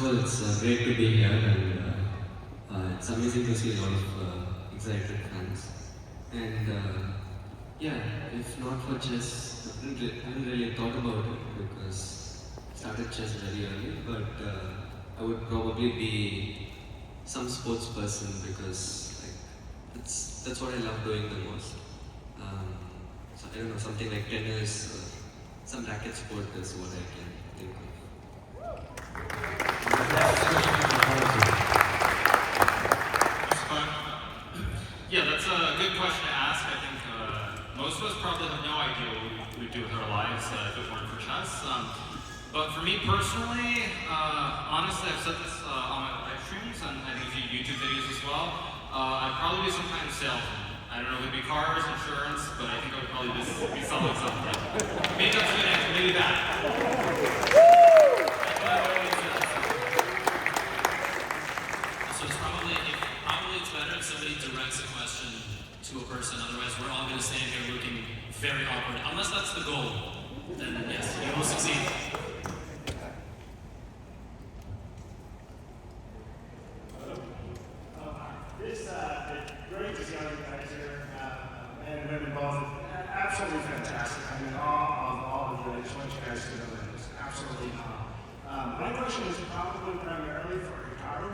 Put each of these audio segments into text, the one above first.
all, it's great to be here, and it's amazing to see a lot of excited fans. And yeah, if not for chess, I didn't really thought about it because I started chess very early, but I would probably be some sports person because that's what I love doing the most. So I don't know, something like tennis or some racket sport is what I can think of. Yeah, that's a good question to ask. I think most of us probably have no idea what we'd do with our lives if it weren't for chess. But for me personally, honestly, I've said this on my live streams and I think a few YouTube videos as well. I'd probably be some kind of salesman. I don't know if it'd be cars, insurance, but I think I would probably be selling something. Maybe that's a good answer, maybe that. So probably it's better if somebody directs a question to a person, otherwise we're all going to stand here looking very awkward. Unless that's the goal, then yes, you will succeed. Great to see all you guys here, men and women both. Absolutely fantastic. I mean, all of you. I just want you guys to know that it's absolutely my question is probably primarily for Hikaru.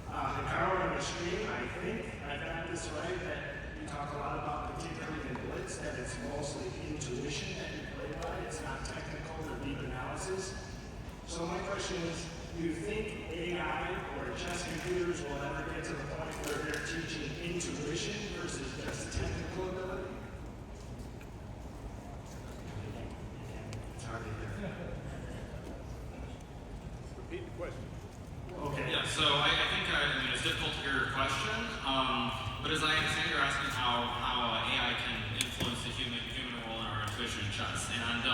Hikaru on the stream, I think I've got this right, that you talk a lot about, particularly in Blitz, that it's mostly intuition that you play by. It's not technical or deep analysis. So my question is, do you think AI or chess computers will ever get to the point where they're teaching intuition versus just technical ability? It's hard to hear. Repeat the question. Okay. Yeah, so I think it's difficult to hear your question, but as I understand, you're asking how AI can influence the human role in our intuition in chess. And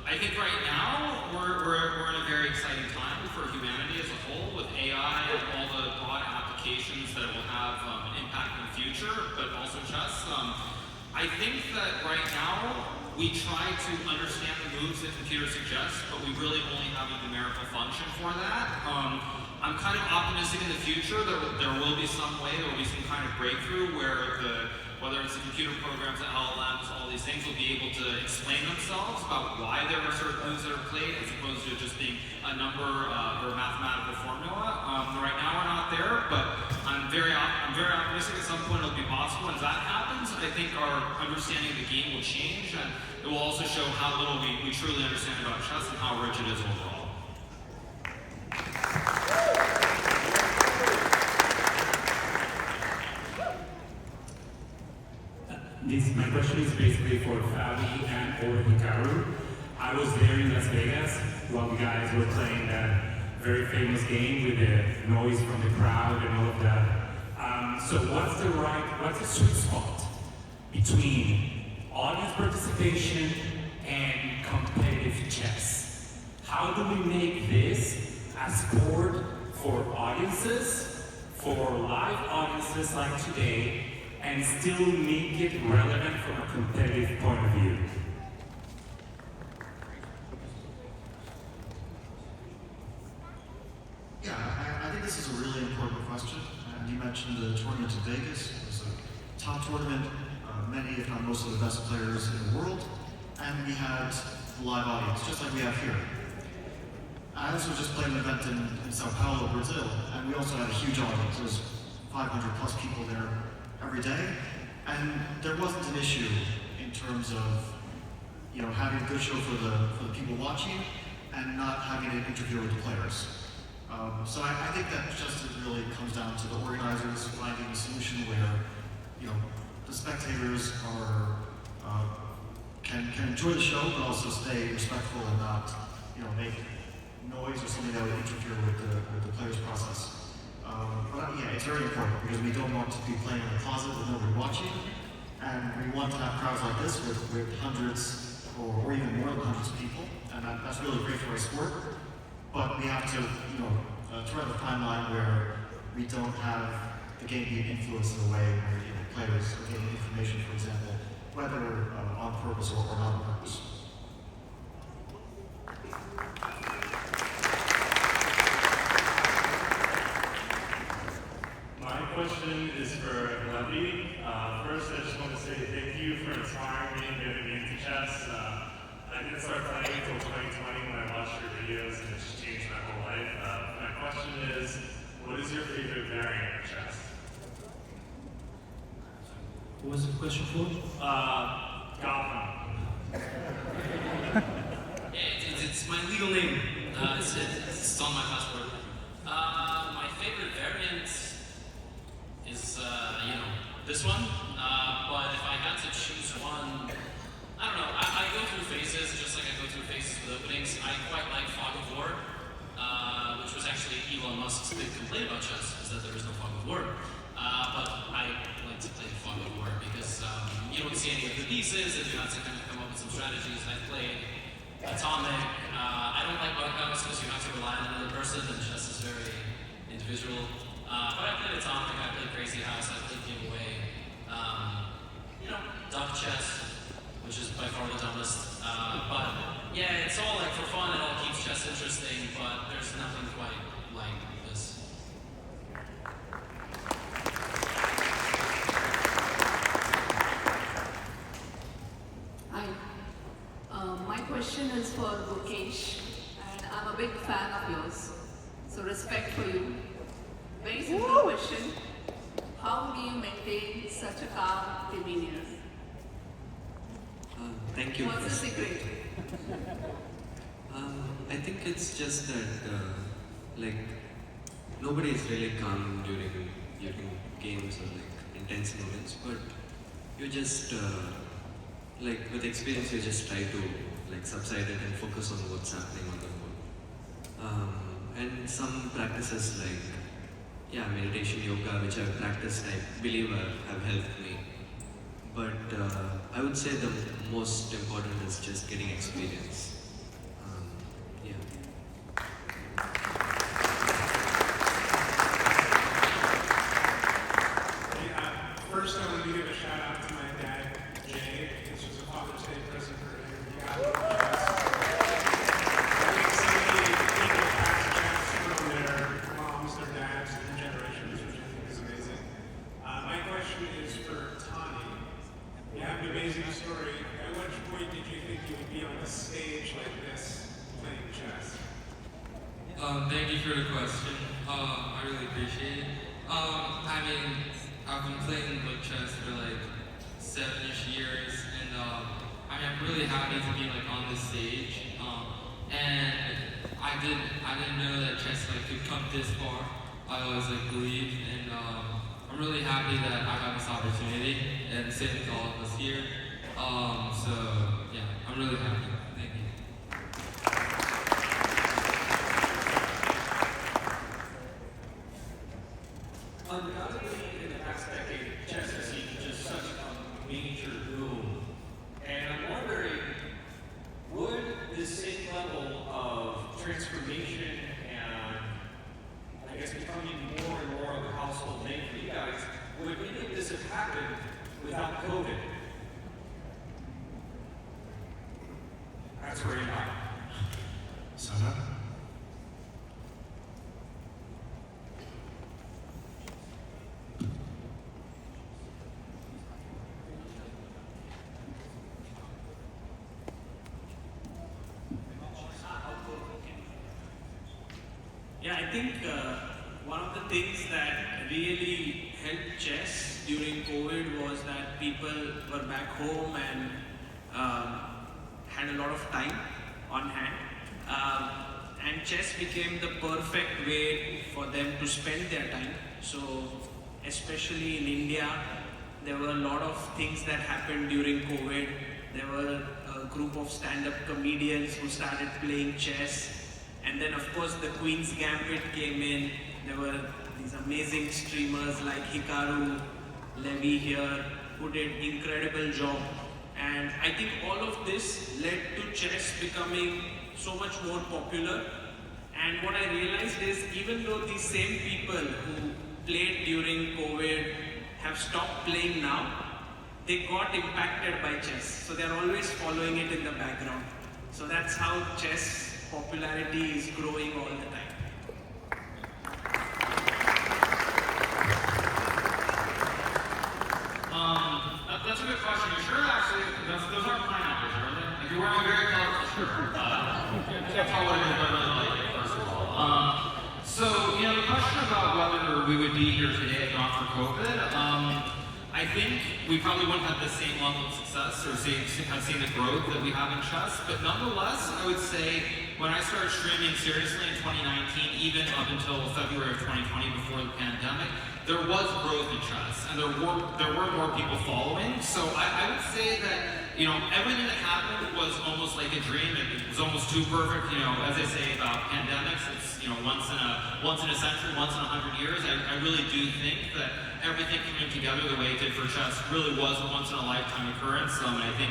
I think right now we're in a very exciting time for humanity as a whole with AI and all the broad applications that it will have an impact in the future, but also chess. I think that right now we try to understand the moves that computers suggest, but we really only have a numerical function for that. I'm kind of optimistic in the future that there will be some way, there will be some kind of breakthrough where whether it's the computer programs, the LLMs, all these things will be able to explain themselves about why there are certain moves that are played as opposed to just being a number or a mathematical formula. Right now we're not there, but I'm very optimistic at some point it'll be possible. And as that happens, I think our understanding of the game will change and it will also show how little we truly understand about chess and how rich it is overall. My question is basically for Fabi and or Hikaru. I was there in Las Vegas while the guys were playing that very famous game with the noise from the crowd and all of that. So what's the sweet spot between audience participation and competitive chess? How do we make this a sport for audiences, for live audiences like today, and still make it relevant from a competitive point of view? Yeah, I think this is a really important question. And you mentioned the tournament in Vegas. It was a top tournament, many, if not most of the best players in the world. And we had a live audience, just like we have here. I also just played an event in Sao Paulo, Brazil, and we also had a huge audience. There was 500 plus people there every day, and there wasn't an issue in terms of having a good show for the people watching and not having it interfere with the players. So I think that just really comes down to the organizers finding a solution where the spectators can enjoy the show but also stay respectful and not make noise or something that would interfere with the players' process. But yeah, it's very important because we don't want to be playing in a closet with nobody watching, and we want to have crowds like this with hundreds or even more than hundreds of people, and that's really great for our sport. But we have to, thread a timeline where we don't have the game being influenced in a way where players are getting information, for example, whether on purpose or not on purpose. is for Levy. First, I just want to say thank you for inspiring me and getting me into chess. I didn't start playing until 2020 when I watched your videos, and it just changed my whole life. My question is, what is your favorite variant of chess? What was the question for? Gotham. It's my legal name. It's on my passport. My favorite variant is, this one. But if I had to choose one, I don't know. I go through phases, just like I go through phases with openings. I quite like Fog of War, which was actually Elon Musk's big complaint about chess, is that there is no Fog of War. But I like to play Fog of War because you don't see any of the pieces, and you have to kind of come up with some strategies. I played Atomic. I don't like Bunkhouse because you have to rely on another person, and chess is very individual. But I played Atomic, I played Crazy House, I played Giveaway. Duck Chess, which is by far the dumbest. But yeah, it's all like for fun, it all keeps chess interesting, but there's nothing quite like this. Hi. My question is for Gukesh, and I'm a big fan of yours. So respect for you. Very simple question. How do you maintain such a calm demeanor? Thank you. What's the secret? I think it's just that, nobody is really calm during games or intense moments, but you just, with experience, you just try to subside it and focus on what's happening on the board. And some practices meditation, yoga, which I've practiced, I believe have helped me. But I would say the most important is just getting experience. First, I want to give a shout out to my dad, Jay. This was a Father's Day present for him. He got me chess. I think so many people pass chess from their moms, their dads, their generations, which I think is amazing. My question is for Tani. You have an amazing story. At which point did you think you would be on a stage like this playing chess? Thank you for the question. I really appreciate it. I've been playing chess for 7-ish years, and I'm really happy to be on this stage. And I didn't know that chess could come this far. I always believed, and I'm really happy that I have this opportunity, and same to all of us here. So yeah, I'm really happy. Thank you. Undoubtedly, in the past decade, chess has seen just such a major boom. And I'm wondering, would this same level of transformation and, I guess, becoming more and more of a household name for you guys, would any of this have happened without COVID? That's where you're at. Sana? Yeah, I think one of the things that really helped chess during COVID was that people were back home and had a lot of time on hand. And chess became the perfect way for them to spend their time. So, especially in India, there were a lot of things that happened during COVID. There were a group of stand-up comedians who started playing chess. And then of course the Queen's Gambit came in. There were these amazing streamers like Hikaru, Levy here, who did incredible job. And I think all of this led to chess becoming so much more popular. And what I realized is even though these same people who played during COVID have stopped playing now, they got impacted by chess. So they're always following it in the background. So that's how chess popularity is growing all the time. sure. That's all what I really like it, first of all. So, the question about whether we would be here today if not for COVID, I think we probably wouldn't have the same level of success or have seen the growth that we have in chess, but nonetheless, I would say when I started streaming seriously in 2019, even up until February of 2020 before the pandemic, there was growth in chess, and there were more people following. So I would say that everything that happened was almost like a dream. It was almost too perfect. As they say about pandemics, it's once in a century, once in 100 years. I really do think that everything coming together the way it did for chess really was a once in a lifetime occurrence. And I think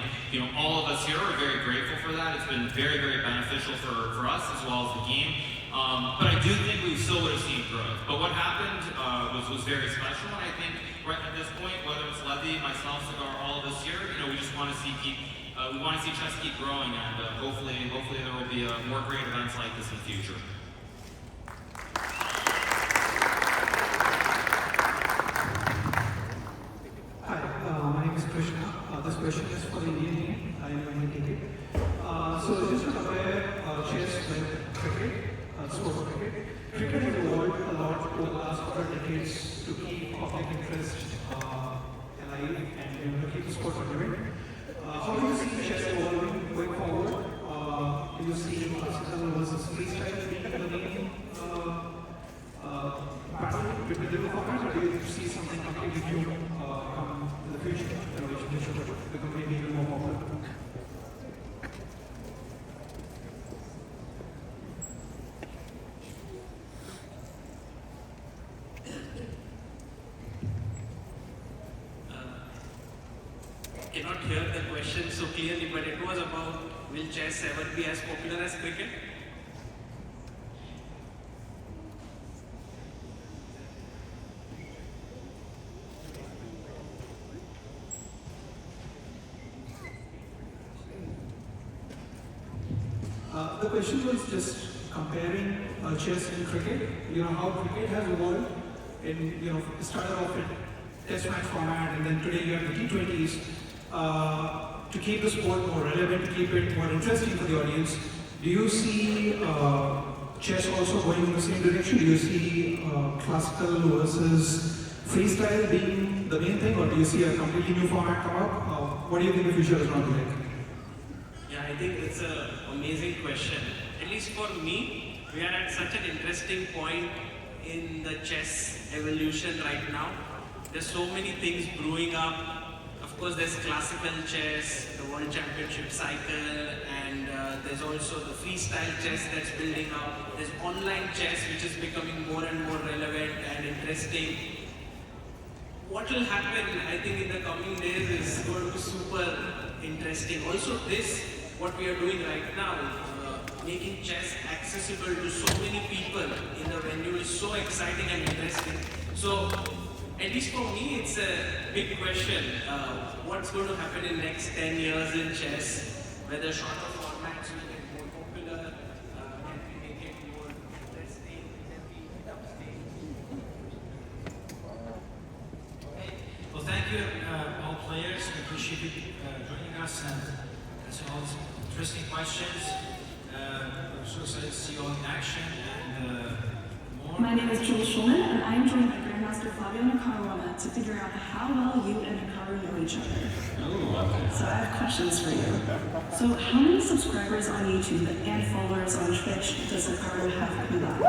all of us here are very grateful for that. It's been very, very beneficial for us as well as the game. But I do think we still would have seen growth. But what happened was very special, and I think right at this point, whether it's Levy, myself, Cigar, all of us here, we just want to see chess keep growing, and hopefully there will be more great events like this in the future. Hi, my name is Krishna. This question is for the Indian team. I am Indian. So just to compare chess with cricket, sport of cricket. Cricket has evolved a lot over the last couple of decades to keep public interest alive and to keep the sport relevant. How do you see chess evolving going forward? Do you see classical versus freestyle being the main battle between the formats, or do you see something completely new come in the future, which should become maybe even more popular? Cannot hear the question so clearly, but it was about will chess ever be as popular as cricket? The question was just comparing chess and cricket. How cricket has evolved. It started off in test match format, and then today you have the T20s. To keep the sport more relevant, to keep it more interesting for the audience, do you see chess also going in the same direction? Do you see classical versus freestyle being the main thing, or do you see a completely new format come up? What do you think the future is going to be like? Yeah, I think it's an amazing question. At least for me, we are at such an interesting point in the chess evolution right now. There's so many things brewing up. Of course, there's classical chess, the World Championship cycle, and there's also the freestyle chess that's building up. There's online chess, which is becoming more and more relevant and interesting. What will happen, I think, in the coming days is going to be super interesting. Also, what we are doing right now, making chess accessible to so many people in the venue is so exciting and interesting. So, at least for me, it's a big question. What's going to happen in the next 10 years in chess? Whether shorter formats will get more popular, can we make it more interesting, can we upstage? Well, thank you, all players. We appreciate you joining us and answering all these interesting questions. We're so excited to see you all in action and more. My name is Jules Schulman, and I am joined by Grandmaster Flavio Hikaru to figure out how well you and Hikaru know each other. So I have questions for you. So how many subscribers on YouTube and followers on Twitch does Hikaru have combined?